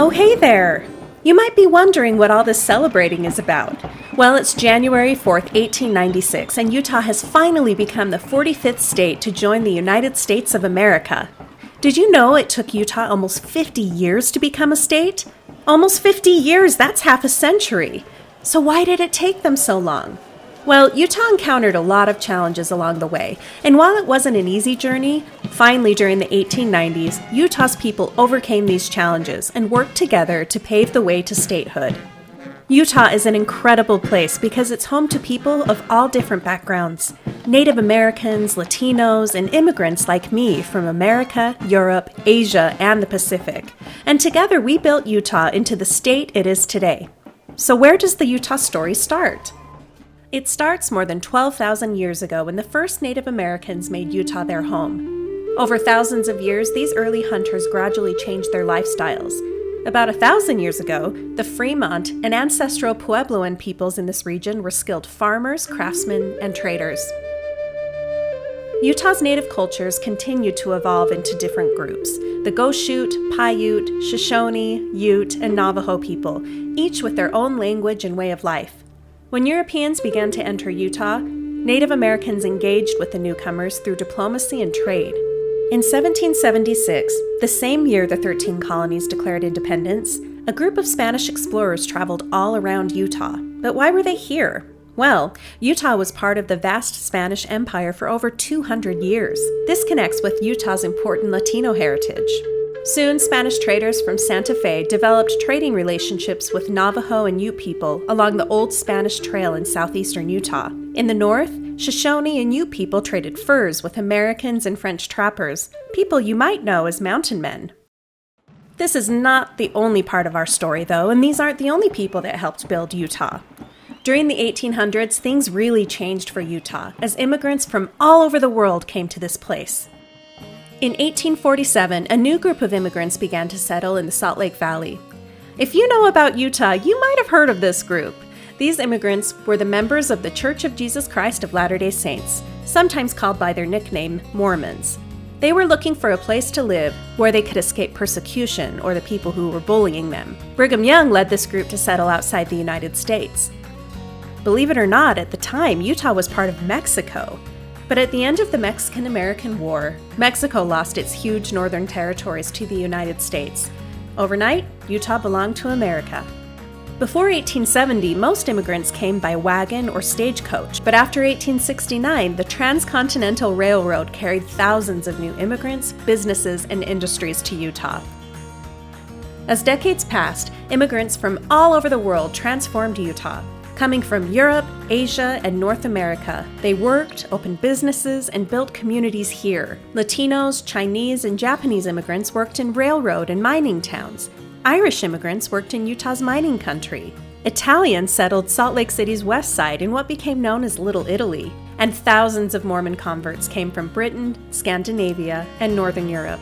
Oh, hey there! You might be wondering what all this celebrating is about. Well, it's January 4th, 1896, and Utah has finally become the 45th state to join the United States of America. Did you know it took Utah almost 50 years to become a state? Almost 50 years, that's half a century. So why did it take them so long? Well, Utah encountered a lot of challenges along the way, and while it wasn't an easy journey, finally during the 1890s, Utah's people overcame these challenges and worked together to pave the way to statehood. Utah is an incredible place because it's home to people of all different backgrounds. Native Americans, Latinos, and immigrants like me from America, Europe, Asia, and the Pacific. And together we built Utah into the state it is today. So where does the Utah story start? It starts more than 12,000 years ago when the first Native Americans made Utah their home. Over thousands of years, these early hunters gradually changed their lifestyles. About 1,000 years ago, the Fremont and ancestral Puebloan peoples in this region were skilled farmers, craftsmen, and traders. Utah's native cultures continued to evolve into different groups: the Goshute, Paiute, Shoshone, Ute, and Navajo people, each with their own language and way of life. When Europeans began to enter Utah, Native Americans engaged with the newcomers through diplomacy and trade. In 1776, the same year the 13 colonies declared independence, a group of Spanish explorers traveled all around Utah. But why were they here? Well, Utah was part of the vast Spanish Empire for over 200 years. This connects with Utah's important Latino heritage. Soon, Spanish traders from Santa Fe developed trading relationships with Navajo and Ute people along the Old Spanish Trail in southeastern Utah. In the north, Shoshone and Ute people traded furs with Americans and French trappers, people you might know as mountain men. This is not the only part of our story, though, and these aren't the only people that helped build Utah. During the 1800s, things really changed for Utah as immigrants from all over the world came to this place. In 1847, a new group of immigrants began to settle in the Salt Lake Valley. If you know about Utah, you might have heard of this group. These immigrants were the members of the Church of Jesus Christ of Latter-day Saints, sometimes called by their nickname, Mormons. They were looking for a place to live where they could escape persecution or the people who were bullying them. Brigham Young led this group to settle outside the United States. Believe it or not, at the time, Utah was part of Mexico. But at the end of the Mexican-American War, Mexico lost its huge northern territories to the United States. Overnight, Utah belonged to America. Before 1870, most immigrants came by wagon or stagecoach, but after 1869, the Transcontinental Railroad carried thousands of new immigrants, businesses, and industries to Utah. As decades passed, immigrants from all over the world transformed Utah. Coming from Europe, Asia, and North America, they worked, opened businesses, and built communities here. Latinos, Chinese, and Japanese immigrants worked in railroad and mining towns. Irish immigrants worked in Utah's mining country. Italians settled Salt Lake City's west side in what became known as Little Italy. And thousands of Mormon converts came from Britain, Scandinavia, and Northern Europe.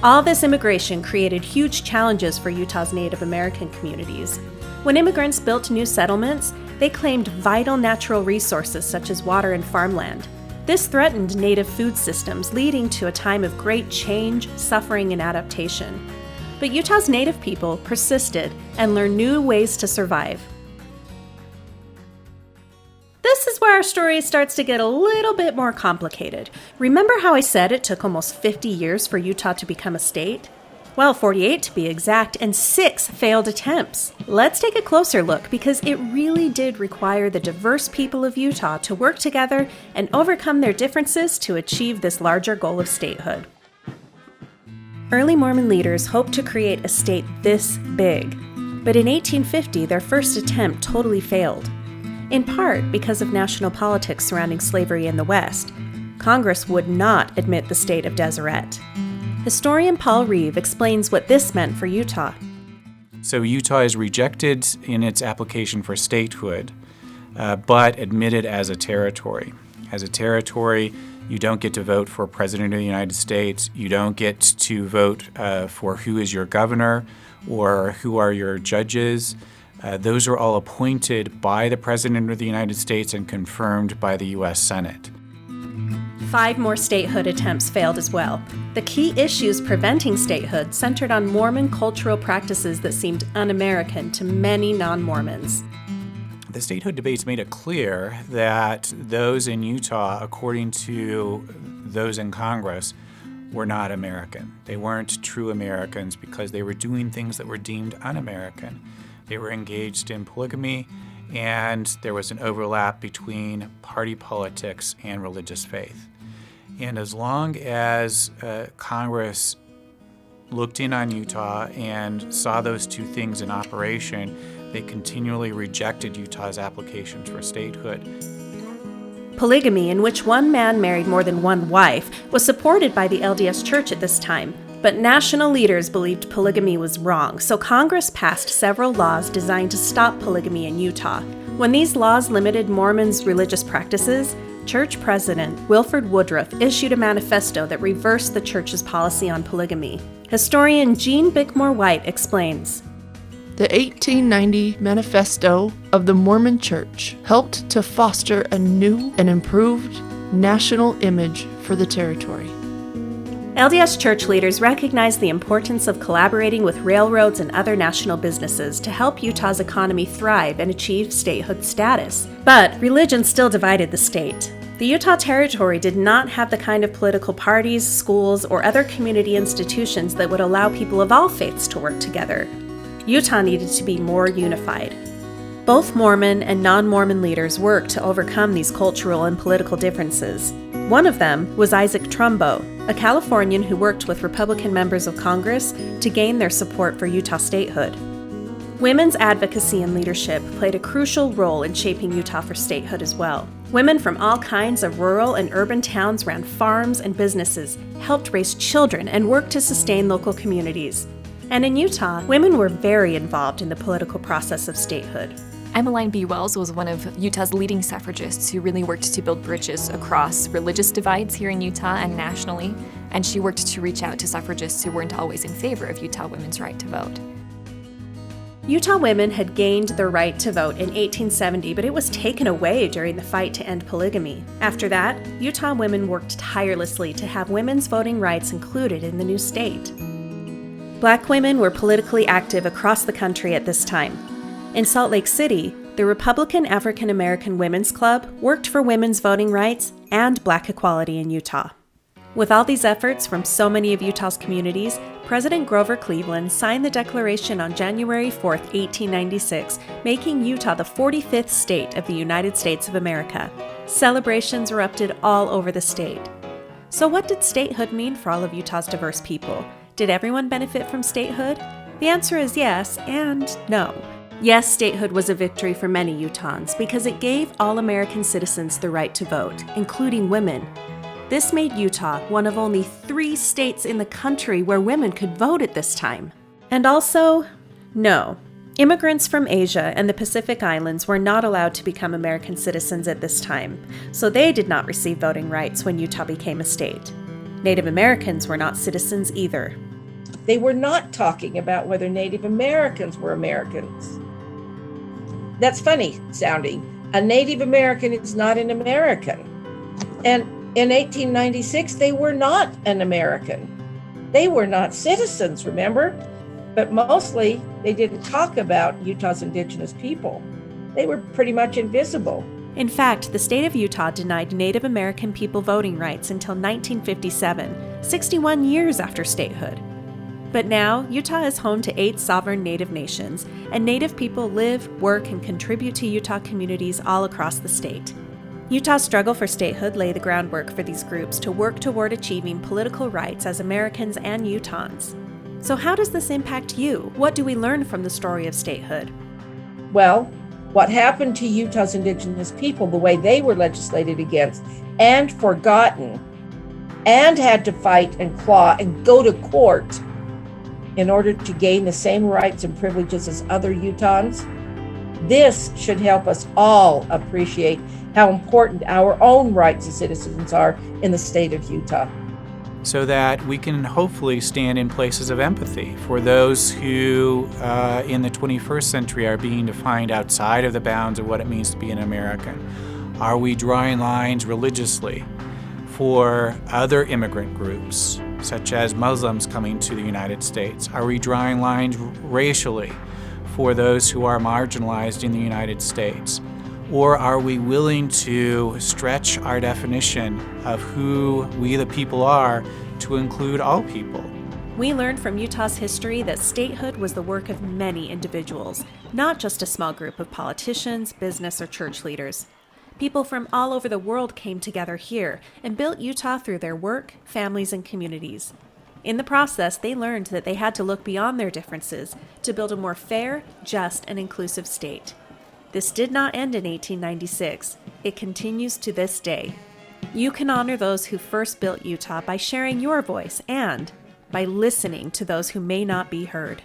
All this immigration created huge challenges for Utah's Native American communities. When immigrants built new settlements, they claimed vital natural resources such as water and farmland. This threatened native food systems, leading to a time of great change, suffering, and adaptation. But Utah's native people persisted and learned new ways to survive. This is where our story starts to get a little bit more complicated. Remember how I said it took almost 50 years for Utah to become a state? Well, 48 to be exact, and 6 failed attempts. Let's take a closer look because it really did require the diverse people of Utah to work together and overcome their differences to achieve this larger goal of statehood. Early Mormon leaders hoped to create a state this big, but in 1850 their first attempt totally failed. In part because of national politics surrounding slavery in the West, Congress would not admit the state of Deseret. Historian Paul Reeve explains what this meant for Utah. So Utah is rejected in its application for statehood, but admitted as a territory. As a territory, you don't get to vote for President of the United States. You don't get to vote for who is your governor or who are your judges. Those are all appointed by the President of the United States and confirmed by the U.S. Senate. 5 more statehood attempts failed as well. The key issues preventing statehood centered on Mormon cultural practices that seemed un-American to many non-Mormons. The statehood debates made it clear that those in Utah, according to those in Congress, were not American. They weren't true Americans because they were doing things that were deemed un-American. They were engaged in polygamy, and there was an overlap between party politics and religious faith. And as long as Congress looked in on Utah and saw those two things in operation, they continually rejected Utah's applications for statehood. Polygamy, in which one man married more than one wife, was supported by the LDS Church at this time, but national leaders believed polygamy was wrong, so Congress passed several laws designed to stop polygamy in Utah. When these laws limited Mormons' religious practices, Church President Wilford Woodruff issued a manifesto that reversed the church's policy on polygamy. Historian Jean Bickmore White explains. The 1890 Manifesto of the Mormon Church helped to foster a new and improved national image for the territory. LDS church leaders recognized the importance of collaborating with railroads and other national businesses to help Utah's economy thrive and achieve statehood status. But religion still divided the state. The Utah Territory did not have the kind of political parties, schools, or other community institutions that would allow people of all faiths to work together. Utah needed to be more unified. Both Mormon and non-Mormon leaders worked to overcome these cultural and political differences. One of them was Isaac Trumbo, a Californian who worked with Republican members of Congress to gain their support for Utah statehood. Women's advocacy and leadership played a crucial role in shaping Utah for statehood as well. Women from all kinds of rural and urban towns ran farms and businesses, helped raise children, and worked to sustain local communities. And in Utah, women were very involved in the political process of statehood. Emmeline B. Wells was one of Utah's leading suffragists who really worked to build bridges across religious divides here in Utah and nationally, and she worked to reach out to suffragists who weren't always in favor of Utah women's right to vote. Utah women had gained their right to vote in 1870, but it was taken away during the fight to end polygamy. After that, Utah women worked tirelessly to have women's voting rights included in the new state. Black women were politically active across the country at this time. In Salt Lake City, the Republican African American Women's Club worked for women's voting rights and black equality in Utah. With all these efforts from so many of Utah's communities, President Grover Cleveland signed the Declaration on January 4, 1896, making Utah the 45th state of the United States of America. Celebrations erupted all over the state. So what did statehood mean for all of Utah's diverse people? Did everyone benefit from statehood? The answer is yes and no. Yes, statehood was a victory for many Utahns because it gave all American citizens the right to vote, including women. This made Utah one of only 3 states in the country where women could vote at this time. And also, no. Immigrants from Asia and the Pacific Islands were not allowed to become American citizens at this time, so they did not receive voting rights when Utah became a state. Native Americans were not citizens either. They were not talking about whether Native Americans were Americans. That's funny sounding. A Native American is not an American. And in 1896, they were not an American. They were not citizens, remember? But mostly, they didn't talk about Utah's indigenous people. They were pretty much invisible. In fact, the state of Utah denied Native American people voting rights until 1957, 61 years after statehood. But now, Utah is home to 8 sovereign Native nations, and Native people live, work, and contribute to Utah communities all across the state. Utah's struggle for statehood laid the groundwork for these groups to work toward achieving political rights as Americans and Utahns. So how does this impact you? What do we learn from the story of statehood? Well, what happened to Utah's indigenous people, the way they were legislated against and forgotten, and had to fight and claw and go to court in order to gain the same rights and privileges as other Utahns. This should help us all appreciate how important our own rights as citizens are in the state of Utah. So that we can hopefully stand in places of empathy for those who in the 21st century are being defined outside of the bounds of what it means to be an American. Are we drawing lines religiously for other immigrant groups such as Muslims coming to the United States? Are we drawing lines racially for those who are marginalized in the United States? Or are we willing to stretch our definition of who we the people are to include all people? We learned from Utah's history that statehood was the work of many individuals, not just a small group of politicians, business, or church leaders. People from all over the world came together here and built Utah through their work, families, and communities. In the process, they learned that they had to look beyond their differences to build a more fair, just, and inclusive state. This did not end in 1896. It continues to this day. You can honor those who first built Utah by sharing your voice and by listening to those who may not be heard.